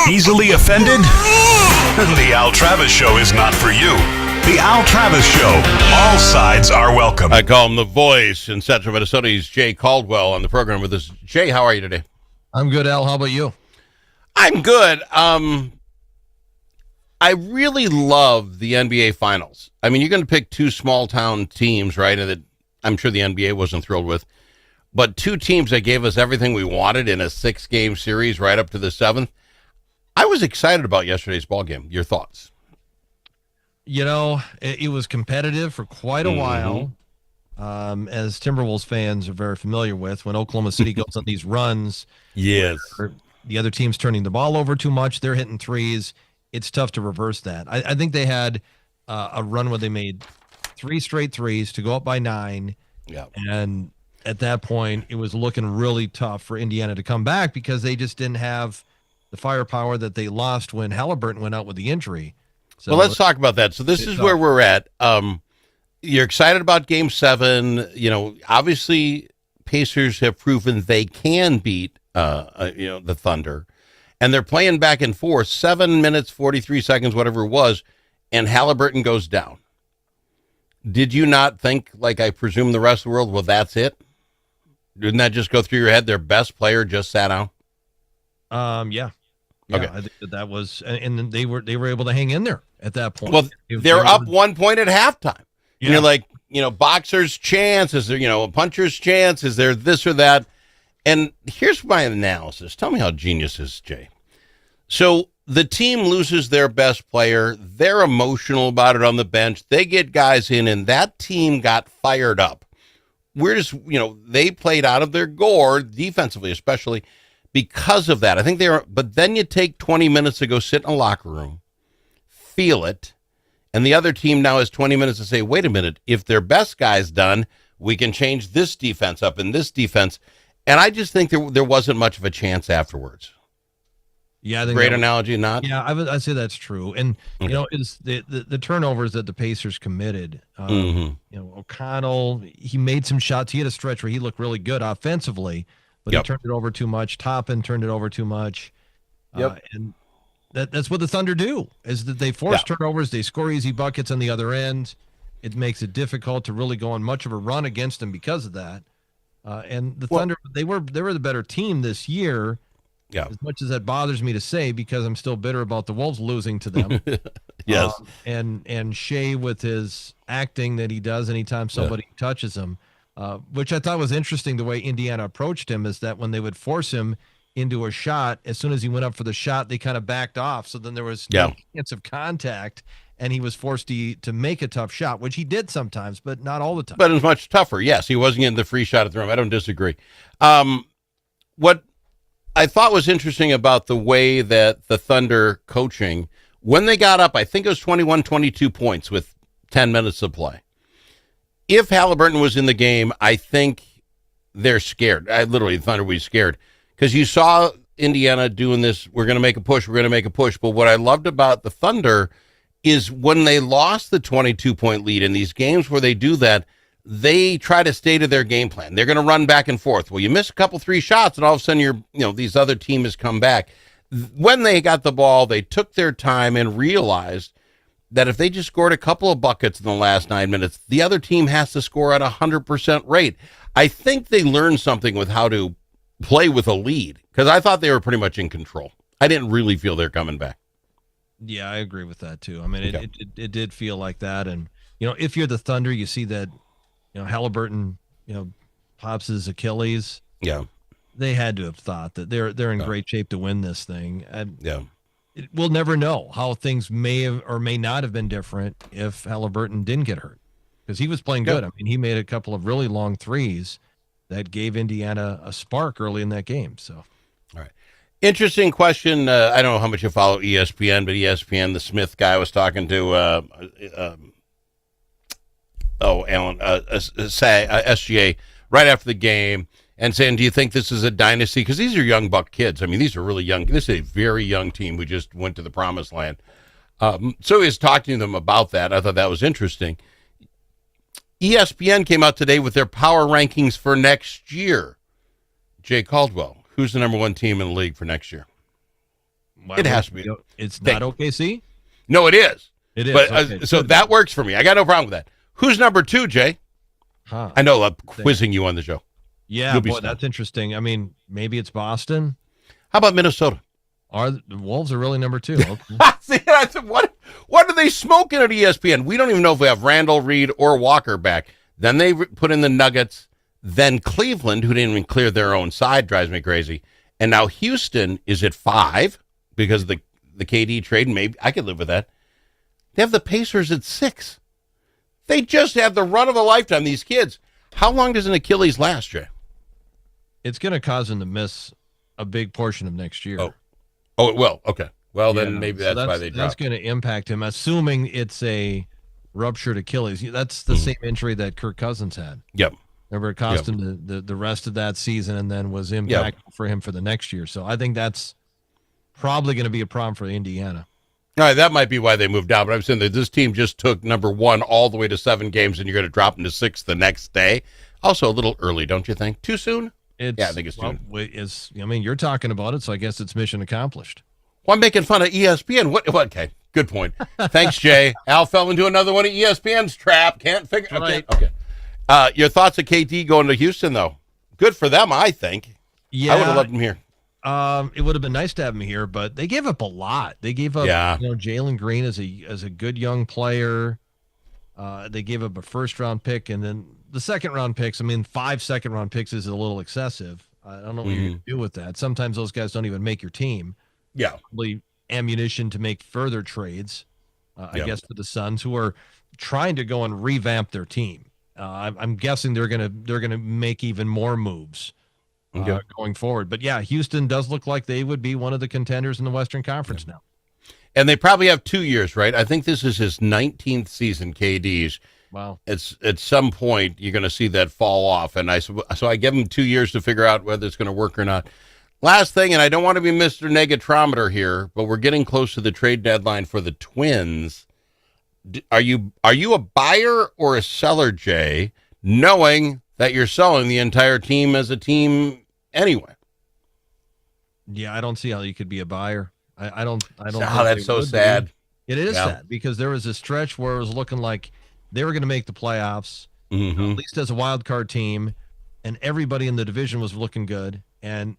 Easily offended? The Al Travis Show is not for you. The Al Travis Show. All sides are welcome. I call him the voice in Central Minnesota. He's Jay Caldwell on the program with us. Jay, how are you today? I'm good, Al. How about you? I'm good. I really love the NBA Finals. I mean, you're going to pick two small-town teams, right, and that I'm sure the NBA wasn't thrilled with, but two teams that gave us everything we wanted in a 6-game series right up to the 7th. I was excited about yesterday's ball game. Your thoughts? You know, it was competitive for quite a while, as Timberwolves fans are very familiar with. When Oklahoma City goes on these runs, yes, the other team's turning the ball over too much, they're hitting threes. It's tough to reverse that. I think they had a run where they made 3 straight threes to go up by 9. Yeah. And at that point, it was looking really tough for Indiana to come back because they just didn't have the firepower that they lost when Halliburton went out with the injury. So, well, let's talk about that. So this is where we're at. You're excited about Game 7. You know, obviously Pacers have proven they can beat, the Thunder. And they're playing back and forth, 7 minutes, 43 seconds, whatever it was, and Halliburton goes down. Did you not think, like I presume the rest of the world, well, that's it? Didn't that just go through your head? Their best player just sat down? Yeah. Okay. I think that was, and then they were able to hang in there at that point. Well, they're up 1 point at halftime. Yeah. And you're like, boxer's chance. Is there, a puncher's chance? Is there this or that? And here's my analysis. Tell me how genius this is, Jay. So the team loses their best player. They're emotional about it on the bench. They get guys in, and that team got fired up. We're just, they played out of their gore, defensively especially, because of that. I think but then you take 20 minutes to go sit in a locker room, feel it, and the other team now has 20 minutes to say, wait a minute, if their best guy's done, we can change this defense up in this defense. And I just think there wasn't much of a chance afterwards. Yeah, I think great analogy, not? Yeah, I'd say that's true. And is the turnovers that the Pacers committed. O'Connell, he made some shots. He had a stretch where he looked really good offensively, but he turned it over too much. Toppin turned it over too much. And that's what the Thunder do, is that they force turnovers. They score easy buckets on the other end. It makes it difficult to really go on much of a run against them because of that. And the Thunder, they were the better team this year. Yeah. As much as that bothers me to say, because I'm still bitter about the Wolves losing to them. Yes. And Shea with his acting that he does anytime somebody touches him, which I thought was interesting the way Indiana approached him, is that when they would force him into a shot, as soon as he went up for the shot, they kind of backed off. So then there was no chance of contact, and he was forced to make a tough shot, which he did sometimes, but not all the time. But it was much tougher. Yes, he wasn't getting the free shot at the rim. I don't disagree. What I thought was interesting about the way that the Thunder coaching, when they got up, I think it was 21, 22 points with 10 minutes to play. If Halliburton was in the game, I think they're scared. The Thunder would be scared. Because you saw Indiana doing this, we're going to make a push. But what I loved about the Thunder is when they lost the 22-point lead in these games where they do that, they try to stay to their game plan. They're going to run back and forth. Well, you miss a couple, 3 shots, and all of a sudden these other teams come back. When they got the ball, they took their time and realized that if they just scored a couple of buckets in the last 9 minutes, the other team has to score at 100% rate. I think they learned something with how to play with a lead, because I thought they were pretty much in control. I didn't really feel they're coming back. Yeah, I agree with that too. I mean, it did feel like that. And, if you're the Thunder, you see that, Halliburton, pops his Achilles. Yeah. They had to have thought that they're in great shape to win this thing. We'll never know how things may have or may not have been different if Halliburton didn't get hurt, because he was playing good. I mean, he made a couple of really long threes that gave Indiana a spark early in that game. So, all right. Interesting question. I don't know how much you follow ESPN, but ESPN, the Smith guy was talking to SGA right after the game and saying, do you think this is a dynasty? Because these are young Buck kids. I mean, these are really young. This is a very young team who just went to the promised land. So he was talking to them about that. I thought that was interesting. ESPN came out today with their power rankings for next year. Jay Caldwell, who's the number 1 team in the league for next year? It has to be. It's not OKC? No, it is. It is. But Okay. so that works for me. I got no problem with that. Who's number 2, Jay? Huh. I know I'm quizzing you on the show. Yeah, boy, that's interesting. I mean, maybe it's Boston. How about Minnesota? The Wolves are really number 2. Okay. See, I said, what are they smoking at ESPN? We don't even know if we have Randall, Reed, or Walker back. Then they put in the Nuggets. Then Cleveland, who didn't even clear their own side, drives me crazy. And now Houston is at 5 because of the KD trade. Maybe I could live with that. They have the Pacers at 6. They just had the run of a lifetime, these kids. How long does an Achilles last, Jay? It's going to cause them to miss a big portion of next year. Oh, it will. Okay. Well, then maybe that's why they dropped. That's going to impact him, assuming it's a ruptured Achilles. That's the same injury that Kirk Cousins had. Yep. Remember, it cost him the rest of that season and then was impactful for him for the next year. So I think that's probably going to be a problem for Indiana. All right, that might be why they moved down. But I'm saying that this team just took number 1 all the way to 7 games, and you're going to drop them to 6 the next day. Also, a little early, don't you think? Too soon? I think it's too soon. I mean, you're talking about it, so I guess it's mission accomplished. Well, I'm making fun of ESPN. What? Okay, good point. Thanks, Jay. Al fell into another one of ESPN's trap. Can't figure. Right. Okay. Your thoughts of KD going to Houston, though? Good for them, I think. Yeah, I would have loved him here. It would have been nice to have him here, but they gave up a lot. They gave up, Jalen Green as a good young player. They gave up a first-round pick, and then the second-round picks. I mean, 5 second-round picks is a little excessive. I don't know what you're going to do with that. Sometimes those guys don't even make your team. Yeah. Probably ammunition to make further trades, I guess, for the Suns, who are trying to go and revamp their team. I'm guessing they're gonna make even more moves going forward. But yeah, Houston does look like they would be one of the contenders in the Western Conference now. And they probably have 2 years, right? I think this is his 19th season, KD's. Wow. It's at some point you're going to see that fall off, and so I give him 2 years to figure out whether it's going to work or not. Last thing, and I don't want to be Mr. Negatrometer here, but we're getting close to the trade deadline for the Twins. Are you a buyer or a seller, Jay, knowing that you're selling the entire team as a team anyway? Yeah, I don't see how you could be a buyer. I don't. Oh, that's so sad. It is sad because there was a stretch where it was looking like they were going to make the playoffs, at least as a wild card team, and everybody in the division was looking good, and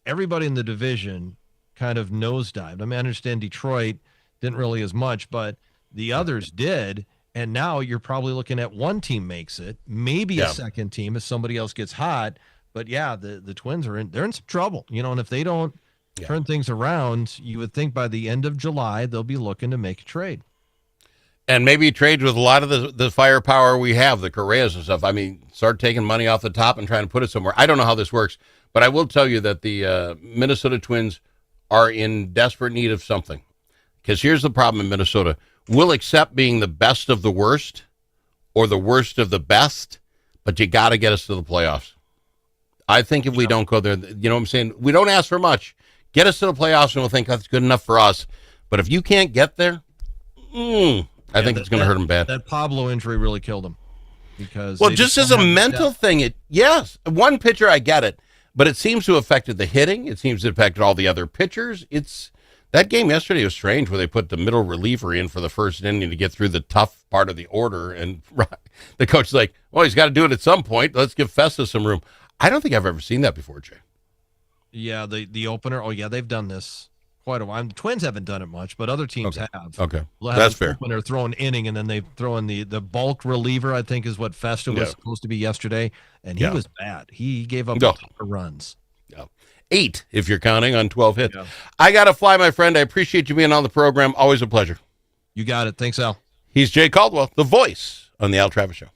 everybody in the division kind of nosedived. I mean, I understand Detroit didn't really as much, but the others did, and now you're probably looking at one team makes it, maybe a second team if somebody else gets hot. But yeah, the Twins they're in some trouble, and if they don't turn things around, you would think by the end of July they'll be looking to make a trade. And maybe trade with a lot of the firepower we have, the Correas and stuff. I mean, start taking money off the top and trying to put it somewhere. I don't know how this works, but I will tell you that the Minnesota Twins are in desperate need of something. Because here's the problem in Minnesota. We'll accept being the best of the worst or the worst of the best, but you got to get us to the playoffs. I think if we don't go there, you know what I'm saying? We don't ask for much. Get us to the playoffs and we'll think that's good enough for us. But if you can't get there, I think it's going to hurt them bad. That Pablo injury really killed him. Because just as a mental thing, yes, one pitcher, I get it. But it seems to have affected the hitting. It seems to have affected all the other pitchers. That game yesterday was strange where they put the middle reliever in for the first inning to get through the tough part of the order. And the coach is like, well, he's got to do it at some point. Let's give Festus some room. I don't think I've ever seen that before, Jay. Yeah, the opener. Oh, yeah, they've done this quite a while. The Twins haven't done it much, but other teams have. Okay, that's fair. Opener, throw an inning, and then they throw in the bulk reliever, I think is what Festa was supposed to be yesterday, and he was bad. He gave up a ton of runs. Yeah. 8, if you're counting, on 12 hits. Yeah. I got to fly, my friend. I appreciate you being on the program. Always a pleasure. You got it. Thanks, Al. He's Jay Caldwell, the voice on the Al Travis Show.